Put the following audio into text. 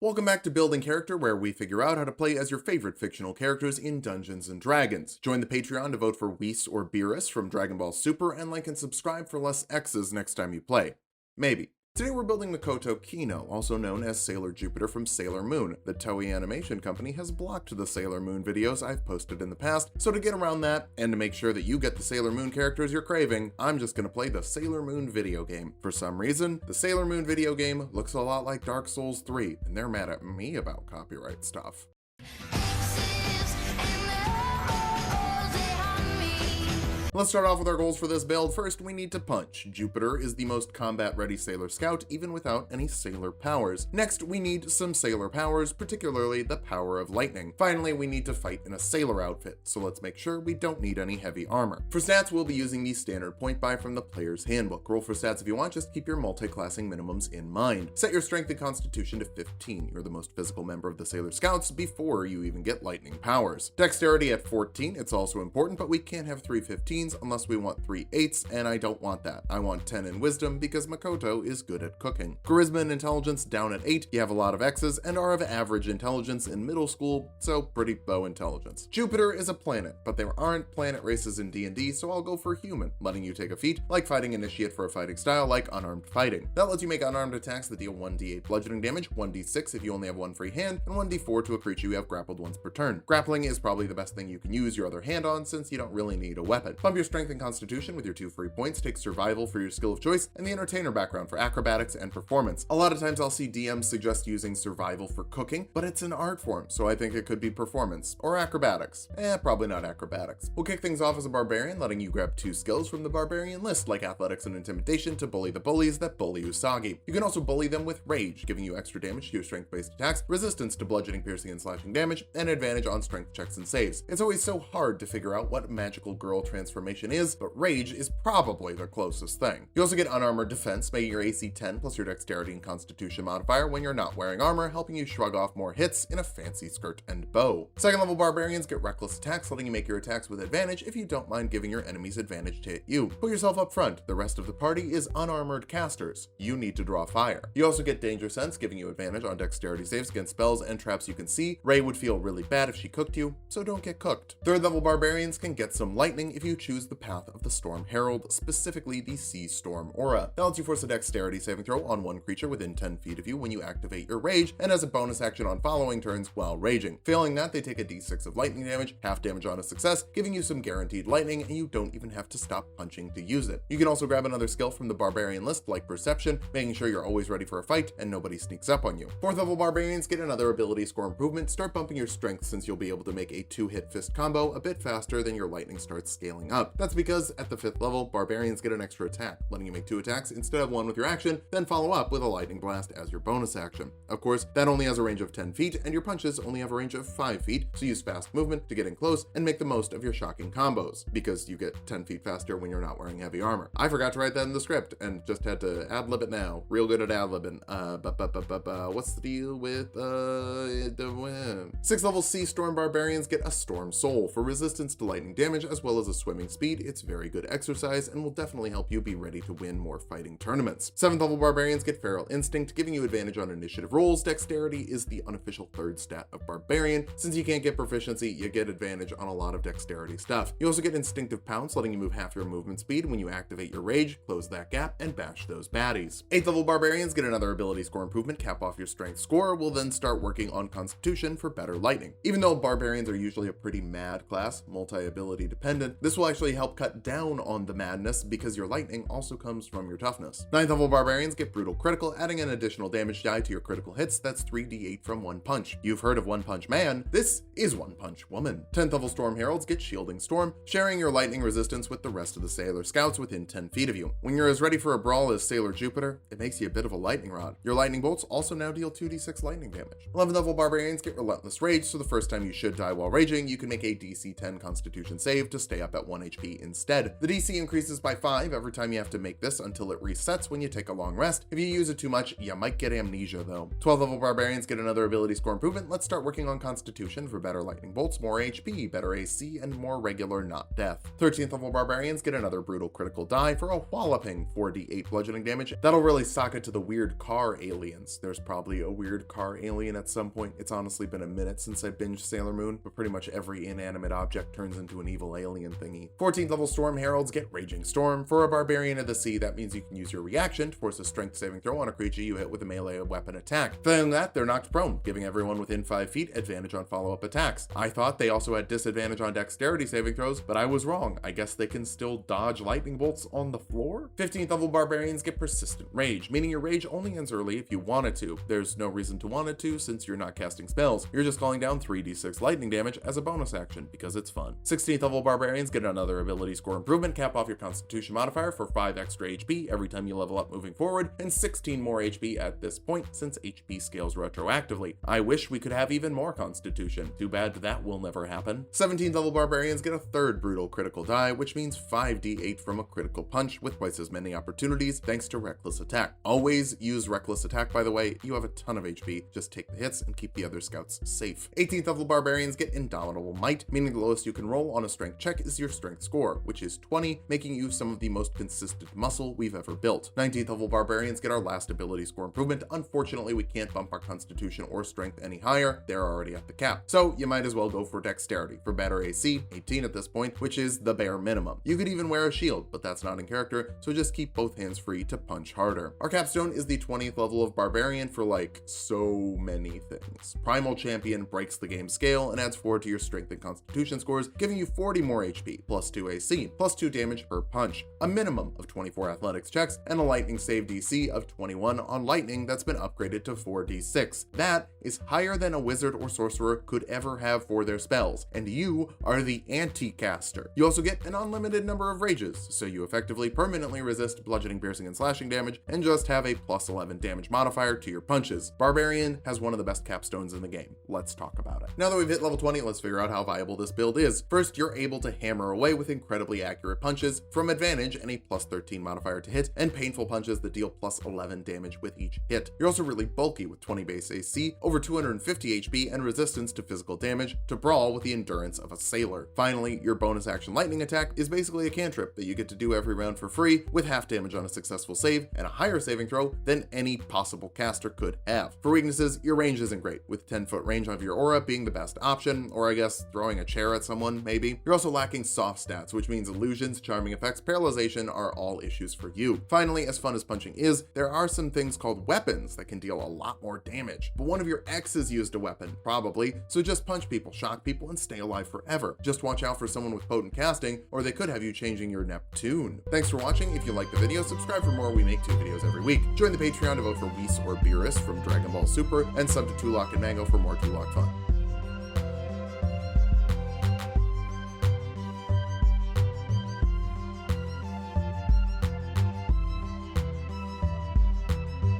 Welcome back to Building Character, where we figure out how to play as your favorite fictional characters in Dungeons & Dragons. Join the Patreon to vote for Whis or Beerus from Dragon Ball Super, and like and subscribe for less X's next time you play. Maybe. Today we're building Makoto Kino, also known as Sailor Jupiter from Sailor Moon. The Toei Animation Company has blocked the Sailor Moon videos I've posted in the past, so to get around that, and to make sure that you get the Sailor Moon characters you're craving, I'm just gonna play the Sailor Moon video game. For some reason, the Sailor Moon video game looks a lot like Dark Souls 3, and they're mad at me about copyright stuff. Let's start off with our goals for this build. First, we need to punch. Jupiter is the most combat-ready Sailor Scout, even without any Sailor powers. Next, we need some Sailor powers, particularly the power of lightning. Finally, we need to fight in a Sailor outfit, so let's make sure we don't need any heavy armor. For stats, we'll be using the standard point buy from the Player's Handbook. Roll for stats if you want, just keep your multi-classing minimums in mind. Set your Strength and Constitution to 15. You're the most physical member of the Sailor Scouts before you even get lightning powers. Dexterity at 14, it's also important, but we can't have 3 15s unless we want 3 8s, and I don't want that. I want 10 in Wisdom because Makoto is good at cooking. Charisma and Intelligence down at 8, you have a lot of X's and are of average intelligence in middle school, so pretty low intelligence. Jupiter is a planet, but there aren't planet races in D&D, so I'll go for human, letting you take a feat like Fighting Initiate for a fighting style like Unarmed Fighting. That lets you make unarmed attacks that deal 1d8 bludgeoning damage, 1d6 if you only have one free hand, and 1d4 to a creature you have grappled once per turn. Grappling is probably the best thing you can use your other hand on since you don't really need a weapon. Bump your Strength and Constitution with your 2 free points, take Survival for your skill of choice, and the Entertainer background for acrobatics and performance. A lot of times I'll see DMs suggest using Survival for cooking, but it's an art form, so I think it could be performance, or acrobatics. Probably not acrobatics. We'll kick things off as a Barbarian, letting you grab 2 skills from the Barbarian list, like Athletics and Intimidation to bully the bullies that bully Usagi. You can also bully them with Rage, giving you extra damage to your strength-based attacks, resistance to bludgeoning, piercing, and slashing damage, and advantage on strength checks and saves. It's always so hard to figure out what magical girl transformation is, but Rage is probably the closest thing. You also get Unarmored Defense, making your AC 10 plus your Dexterity and Constitution modifier when you're not wearing armor, helping you shrug off more hits in a fancy skirt and bow. Second level Barbarians get Reckless Attacks, letting you make your attacks with advantage if you don't mind giving your enemies advantage to hit you. Put yourself up front. The rest of the party is Unarmored Casters. You need to draw fire. You also get Danger Sense, giving you advantage on Dexterity saves against spells and traps you can see. Ray would feel really bad if she cooked you, so don't get cooked. Third level Barbarians can get some lightning if you choose the path of the Storm Herald, specifically the Sea Storm aura. That lets you force a Dexterity saving throw on one creature within 10 feet of you when you activate your Rage, and as a bonus action on following turns while raging. Failing that, they take a d6 of lightning damage, half damage on a success, giving you some guaranteed lightning, and you don't even have to stop punching to use it. You can also grab another skill from the Barbarian list, like Perception, making sure you're always ready for a fight and nobody sneaks up on you. Fourth level Barbarians get another ability score improvement. Start bumping your strength since you'll be able to make a 2-hit fist combo a bit faster than your lightning starts scaling up. That's because at the 5th level, Barbarians get an extra attack, letting you make 2 attacks instead of 1 with your action, then follow up with a lightning blast as your bonus action. Of course, that only has a range of 10 feet, and your punches only have a range of 5 feet, so use fast movement to get in close and make the most of your shocking combos, because you get 10 feet faster when you're not wearing heavy armor. I forgot to write that in the script, and just had to ad-lib it now. Real good at ad-libbing. What's the deal with, the 6th level Sea Storm Barbarians get a Storm Soul for resistance to lightning damage, as well as a swimming speed. It's very good exercise, and will definitely help you be ready to win more fighting tournaments. 7th level Barbarians get Feral Instinct, giving you advantage on initiative rolls. Dexterity is the unofficial 3rd stat of Barbarian. Since you can't get proficiency, you get advantage on a lot of dexterity stuff. You also get Instinctive Pounce, letting you move half your movement speed when you activate your Rage, close that gap, and bash those baddies. 8th level Barbarians get another ability score improvement, cap off your strength score. Will then start working on Constitution for better lightning. Even though Barbarians are usually a pretty mad class, multi-ability dependent, this will actually help cut down on the madness because your lightning also comes from your toughness. 9th level Barbarians get Brutal Critical, adding an additional damage die to your critical hits. That's 3d8 from One Punch. You've heard of One Punch Man. This is One Punch Woman. 10th level Storm Heralds get Shielding Storm, sharing your lightning resistance with the rest of the Sailor Scouts within 10 feet of you. When you're as ready for a brawl as Sailor Jupiter, it makes you a bit of a lightning rod. Your lightning bolts also now deal 2d6 lightning damage. 11th level Barbarians get Relentless Rage, so the first time you should die while raging, you can make a DC 10 Constitution save to stay up at 1 HP instead. The DC increases by 5 every time you have to make this until it resets when you take a long rest. If you use it too much, you might get amnesia though. 12th level Barbarians get another ability score improvement. Let's start working on Constitution for better lightning bolts, more HP, better AC, and more regular not death. 13th level Barbarians get another brutal critical die for a walloping 4d8 bludgeoning damage. That'll really sock it to the weird car aliens. There's probably a weird car alien at some point. It's honestly been a minute since I binged Sailor Moon, but pretty much every inanimate object turns into an evil alien thingy. 14th level Storm Heralds get Raging Storm. For a Barbarian of the Sea, that means you can use your reaction to force a strength saving throw on a creature you hit with a melee weapon attack. Failing that, they're knocked prone, giving everyone within 5 feet advantage on follow-up attacks. I thought they also had disadvantage on dexterity saving throws, but I was wrong. I guess they can still dodge lightning bolts on the floor? 15th level Barbarians get Persistent Rage, meaning your rage only ends early if you wanted to. There's no reason to want it to since you're not casting spells. You're just calling down 3d6 lightning damage as a bonus action because it's fun. 16th level Barbarians get another ability score improvement, cap off your Constitution modifier for 5 extra HP every time you level up moving forward, and 16 more HP at this point since HP scales retroactively. I wish we could have even more Constitution. Too bad that will never happen. 17th level Barbarians get a third brutal critical die, which means 5d8 from a critical punch with twice as many opportunities thanks to Reckless Attack. Always use Reckless Attack, by the way. You have a ton of HP. Just take the hits and keep the other scouts safe. 18th level Barbarians get Indomitable Might, meaning the lowest you can roll on a strength check is your strength score, which is 20, making you some of the most consistent muscle we've ever built. 19th level Barbarians get our last ability score improvement. Unfortunately, we can't bump our Constitution or Strength any higher. They're already at the cap. So you might as well go for Dexterity for better AC, 18 at this point, which is the bare minimum. You could even wear a shield, but that's not in character, so just keep both hands free to punch harder. Our capstone is the 20th level of Barbarian for like so many things. Primal Champion breaks the game scale and adds 4 to your Strength and Constitution scores, giving you 40 more HP, plus 2 AC, plus 2 damage per punch, a minimum of 24 athletics checks, and a lightning save DC of 21 on lightning that's been upgraded to 4d6. That is higher than a wizard or sorcerer could ever have for their spells, and you are the anti-caster. You also get an unlimited number of rages, so you effectively permanently resist bludgeoning, piercing, and slashing damage, and just have a plus 11 damage modifier to your punches. Barbarian has one of the best capstones in the game. Let's talk about it. Now that we've hit level 20, let's figure out how viable this build is. First, you're able to hammer away with incredibly accurate punches from advantage and a plus 13 modifier to hit, and painful punches that deal plus 11 damage with each hit. You're also really bulky with 20 base AC, over 250 HP, and resistance to physical damage to brawl with the endurance of a sailor. Finally, your bonus action lightning attack is basically a cantrip that you get to do every round for free with half damage on a successful save and a higher saving throw than any possible caster could have. For weaknesses, your range isn't great, with 10-foot range of your aura being the best option, or I guess throwing a chair at someone, maybe. You're also lacking soft stats, which means illusions, charming effects, paralyzation are all issues for you. Finally, as fun as punching is, there are some things called weapons that can deal a lot more damage. But one of your exes used a weapon, probably, so just punch people, shock people, and stay alive forever. Just watch out for someone with potent casting, or they could have you changing your Neptune. Thanks for watching. If you like the video, subscribe for more. We make 2 videos every week. Join the Patreon to vote for Whis or Beerus from Dragon Ball Super, and sub to Tulok and Mango for more Tulok fun.